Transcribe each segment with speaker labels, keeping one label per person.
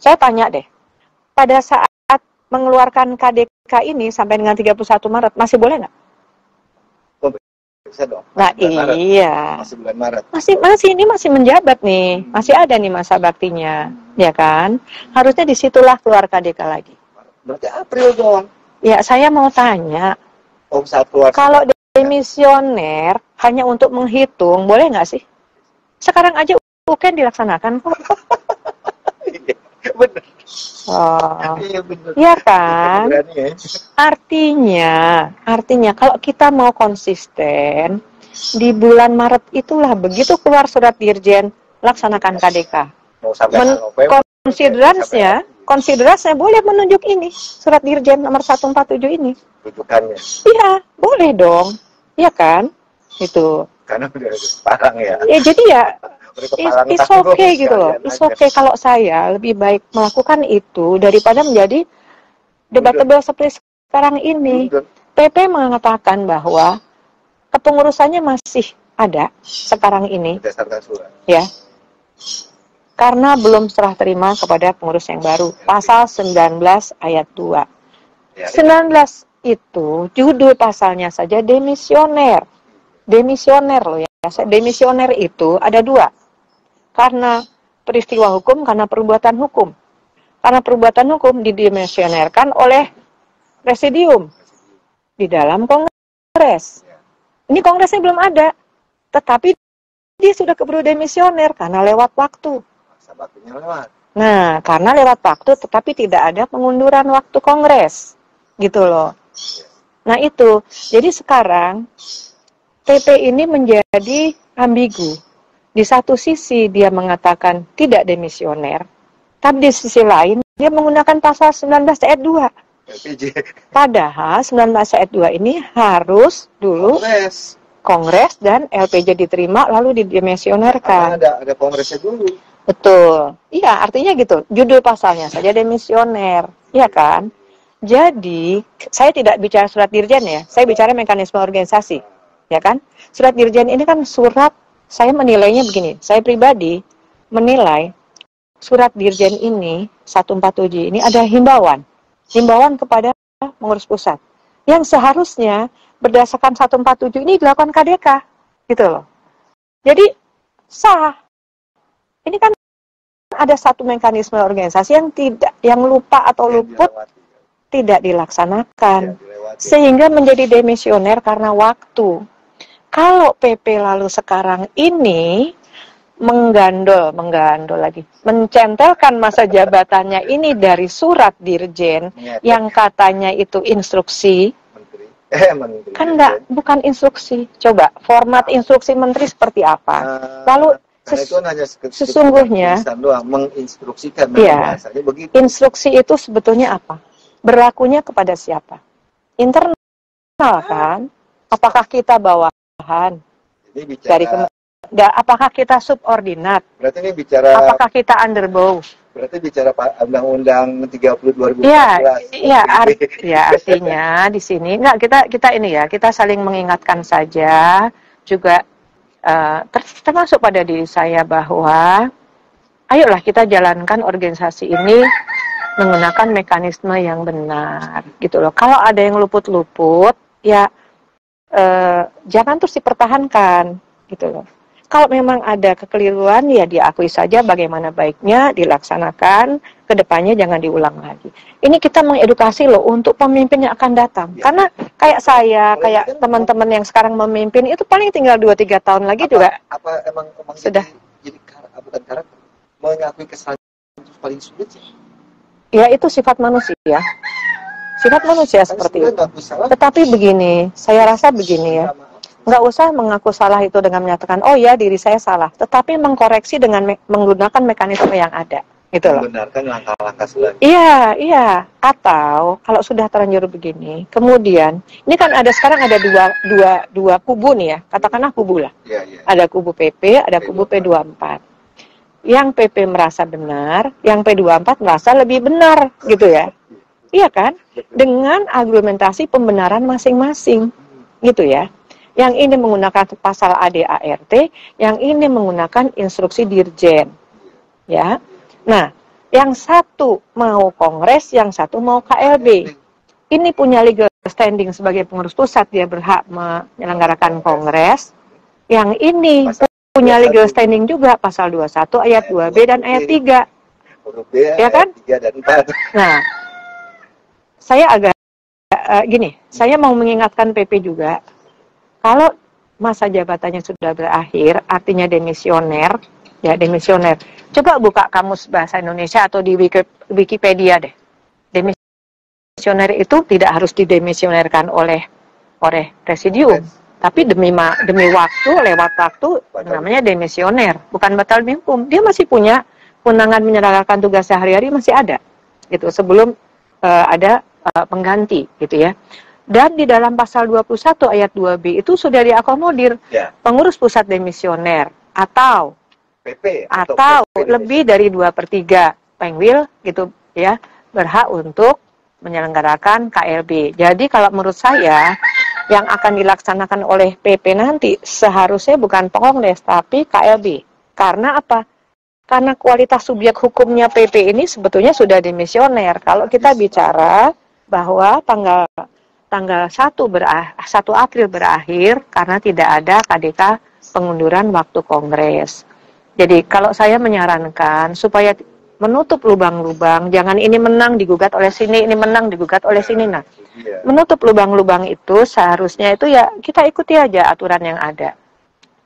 Speaker 1: Saya tanya deh, pada saat mengeluarkan KDK ini sampai dengan 31 Maret, masih boleh nggak?
Speaker 2: Oh, bisa dong.
Speaker 1: Nah, iya.
Speaker 2: Masih bulan Maret.
Speaker 1: Ini masih menjabat nih. Masih ada nih masa baktinya. Ya kan? Harusnya disitulah keluar KDK lagi.
Speaker 2: Berarti April dong.
Speaker 1: Ya, saya mau tanya.
Speaker 2: Saat keluar.
Speaker 1: Kalau demisioner hanya untuk menghitung, boleh nggak sih? Sekarang aja UN dilaksanakan kok.
Speaker 2: Benar.
Speaker 1: Oh,
Speaker 2: iya benar.
Speaker 1: Iya kan?
Speaker 2: Berani, ya?
Speaker 1: Artinya kalau kita mau konsisten, di bulan Maret itulah begitu keluar surat Dirjen, laksanakan KDK.
Speaker 2: Mau sampai
Speaker 1: Konsiderasinya boleh menunjuk ini, surat Dirjen nomor 147 ini.
Speaker 2: Rujukannya.
Speaker 1: Iya, boleh dong. Iya kan? Itu.
Speaker 2: Karena udah parang ya.
Speaker 1: Ya jadi ya, it's okay gitu loh. It's okay kalau saya lebih baik melakukan itu daripada menjadi debatable seperti sekarang ini. PP mengatakan bahwa kepengurusannya masih ada sekarang ini.
Speaker 2: Berdasarkan surat.
Speaker 1: Ya. Karena belum serah terima kepada pengurus yang baru. Pasal 19 ayat 2.
Speaker 2: Ya,
Speaker 1: 19 itu judul pasalnya saja demisioner. Demisioner loh ya. Demisioner itu ada 2. Karena peristiwa hukum, karena perbuatan hukum. Karena perbuatan hukum didemisionerkan oleh presidium di dalam kongres. Ini kongresnya belum ada, tetapi dia sudah keburu demisioner karena lewat waktu.
Speaker 2: Masa baktinya lewat.
Speaker 1: Nah, karena lewat waktu, tetapi tidak ada pengunduran waktu kongres, gitu loh. Nah itu, jadi sekarang PP ini menjadi ambigu. Di satu sisi dia mengatakan tidak demisioner, tapi di sisi lain dia menggunakan pasal 19 ayat 2.
Speaker 2: LPJ.
Speaker 1: Padahal 19 ayat 2 ini harus dulu kongres dan LPJ diterima lalu didemisionerkan.
Speaker 2: Ada kongresnya dulu.
Speaker 1: Betul. Iya, artinya gitu. Judul pasalnya saja demisioner. Iya kan? Jadi, saya tidak bicara surat dirjen ya. Saya bicara mekanisme organisasi. Ya kan? Surat dirjen ini kan surat, saya menilainya begini. Saya pribadi menilai surat dirjen ini, 147 ini ada himbauan. Himbauan kepada pengurus pusat. Yang seharusnya berdasarkan 147 ini dilakukan KDK. Gitu loh. Jadi, sah. Ini kan ada satu mekanisme organisasi yang lupa atau luput tidak dilaksanakan. Sehingga menjadi demisioner karena waktu. Kalau PP lalu sekarang ini menggandol lagi, mencentelkan masa jabatannya ini dari surat dirjen yang katanya itu instruksi,
Speaker 2: menteri.
Speaker 1: Kan bukan instruksi. Coba format instruksi menteri seperti apa? Lalu
Speaker 2: itu hanya
Speaker 1: sesungguhnya
Speaker 2: menginstruksikan.
Speaker 1: Iya, instruksi itu sebetulnya apa? Berlakunya kepada siapa? Internal kan? Apakah kita bawahan? Dari apakah kita subordinat?
Speaker 2: Berarti ini bicara.
Speaker 1: Apakah kita underbow?
Speaker 2: Berarti bicara Undang-Undang 30 2014.
Speaker 1: Iya, artinya di sini kita ini ya, kita saling mengingatkan saja juga termasuk pada diri saya bahwa ayolah kita jalankan organisasi ini menggunakan mekanisme yang benar gitu loh. Kalau ada yang luput-luput ya jangan terus dipertahankan gitu loh. Kalau memang ada kekeliruan ya diakui saja bagaimana baiknya dilaksanakan, kedepannya jangan diulang lagi. Ini kita mengedukasi loh untuk pemimpin yang akan datang. Ya. Karena kayak saya, kayak teman-teman yang sekarang memimpin itu paling tinggal 2-3 tahun lagi juga.
Speaker 2: Apa emang
Speaker 1: sudah
Speaker 2: jadi bukan karakter mengakui kesalahan itu paling sulit sih?
Speaker 1: Ya itu sifat manusia. Sifat manusia seperti itu. Tetapi begini, saya rasa begini ya. Nggak usah mengaku salah itu dengan menyatakan, oh ya diri saya salah. Tetapi mengkoreksi dengan menggunakan mekanisme yang ada. Gitu loh.
Speaker 2: Membenarkan langkah-langkah selanjutnya.
Speaker 1: Iya. Atau kalau sudah terlanjur begini, kemudian, ini kan sekarang ada dua kubu nih ya. Katakanlah kubu lah.
Speaker 2: Ya.
Speaker 1: Ada kubu PP, ada kubu P24. Yang PP merasa benar, yang P24 merasa lebih benar. Gitu ya. Iya kan? Dengan argumentasi pembenaran masing-masing. Gitu ya. Yang ini menggunakan pasal ADART, yang ini menggunakan instruksi dirjen. Ya. Nah, Yang satu mau kongres, yang satu mau KLB. Ini punya legal standing sebagai pengurus pusat, dia berhak menyelenggarakan kongres. Yang ini punya legal standing juga, pasal 21 ayat 2B dan ayat 3. Ya kan? Nah, saya agak gini, saya mau mengingatkan PP juga, kalau masa jabatannya sudah berakhir, artinya demisioner, ya demisioner. Coba buka kamus bahasa Indonesia atau di Wikipedia deh. Demisioner itu tidak harus didemisionerkan oleh presidium, tapi demi waktu, lewat waktu namanya demisioner, bukan batal demi hukum. Dia masih punya kewenangan menyelenggarkan tugas sehari-hari, masih ada gitu sebelum ada pengganti gitu ya. Dan di dalam pasal 21 ayat 2B itu sudah diakomodir pengurus pusat demisioner atau PP atau PP lebih dari 2/3 pengwil gitu ya, berhak untuk menyelenggarakan KLB. Jadi kalau menurut saya yang akan dilaksanakan oleh PP nanti seharusnya bukan kongres tapi KLB. Karena apa? Karena kualitas subjek hukumnya PP ini sebetulnya sudah demisioner. Kalau kita bicara bahwa tanggal 1 April berakhir karena tidak ada KDK pengunduran waktu kongres. Jadi kalau saya menyarankan supaya menutup lubang-lubang, jangan ini menang digugat oleh sini, ini menang digugat oleh sini. Nah, menutup lubang-lubang itu seharusnya itu ya kita ikuti aja aturan yang ada.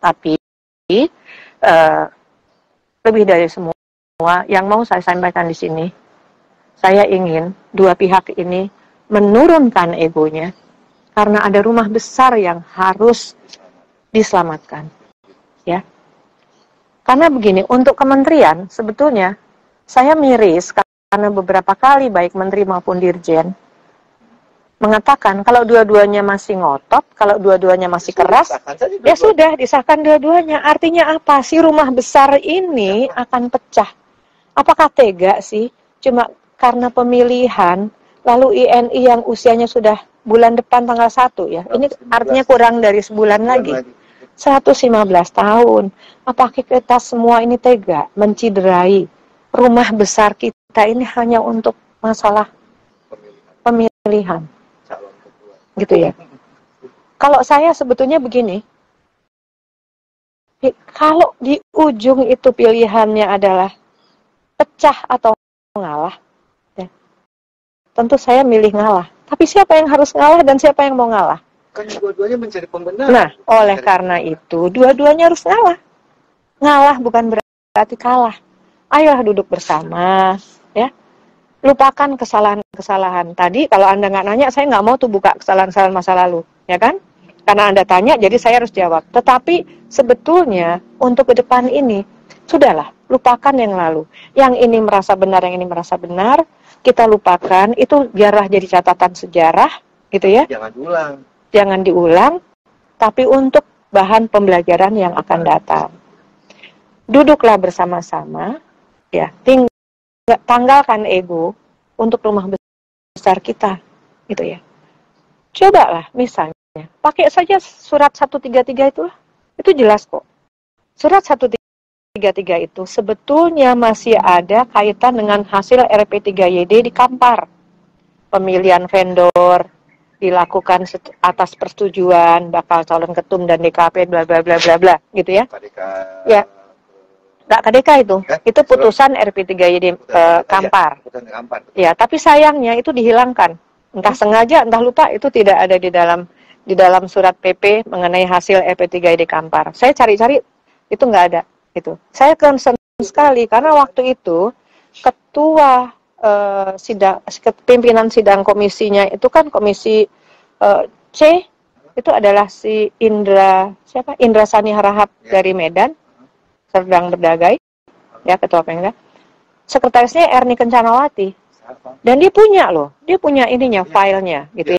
Speaker 1: Tapi lebih dari semua yang mau saya sampaikan di sini, saya ingin dua pihak ini menurunkan egonya karena ada rumah besar yang harus diselamatkan. Ya. Karena begini, untuk kementerian sebetulnya saya miris karena beberapa kali baik menteri maupun dirjen mengatakan kalau dua-duanya masih ngotot, kalau dua-duanya masih keras, ya sudah disahkan dua-duanya. Artinya apa? Si rumah besar ini akan pecah. Apakah tega sih? Cuma karena pemilihan, lalu INI yang usianya sudah bulan depan tanggal 1 ya. Ini artinya kurang dari sebulan lagi. 115 tahun. Apakah kita semua ini tega menciderai rumah besar kita ini hanya untuk masalah pemilihan? Gitu ya. Kalau saya sebetulnya begini, kalau di ujung itu pilihannya adalah pecah atau ngalah, ya, tentu saya milih ngalah. Tapi siapa yang harus ngalah dan siapa yang mau ngalah?
Speaker 2: Kan dua-duanya mencari pembenaran.
Speaker 1: Nah, oleh karena itu, dua-duanya harus ngalah. Ngalah bukan berarti kalah. Ayolah duduk bersama, ya. Lupakan kesalahan-kesalahan. Tadi kalau Anda nggak nanya, saya nggak mau tuh buka kesalahan-kesalahan masa lalu, ya kan? Karena Anda tanya, jadi saya harus jawab. Tetapi sebetulnya untuk ke depan ini, sudahlah, lupakan yang lalu. Yang ini merasa benar, yang ini merasa benar, kita lupakan. Itu biarlah jadi catatan sejarah, gitu ya. Jangan diulang, tapi untuk bahan pembelajaran yang akan datang. Duduklah bersama-sama, ya, tanggalkan ego untuk rumah besar kita, gitu ya. Cobalah misalnya, pakai saja surat 133 itu jelas kok. Surat 133 itu sebetulnya masih ada kaitan dengan hasil RP3YD di Kampar. Pemilihan vendor dilakukan atas persetujuan bakal calon ketum dan DKP bla bla bla bla bla gitu ya. Ya. Enggak KDK itu putusan RP3YD Kampar. Ya, tapi sayangnya itu dihilangkan. Entah sengaja, entah lupa, itu tidak ada di dalam surat PP mengenai hasil RP3YD Kampar. Saya cari-cari itu nggak ada itu. Saya concern sekali karena waktu itu ketua pimpinan sidang komisinya itu kan komisi C itu adalah si Indra Sani Harahap dari Medan, sedang berdagai, ya ketua Pemda. Sekretarisnya Erni Kencanawati, dan dia punya ininya, filenya, gitu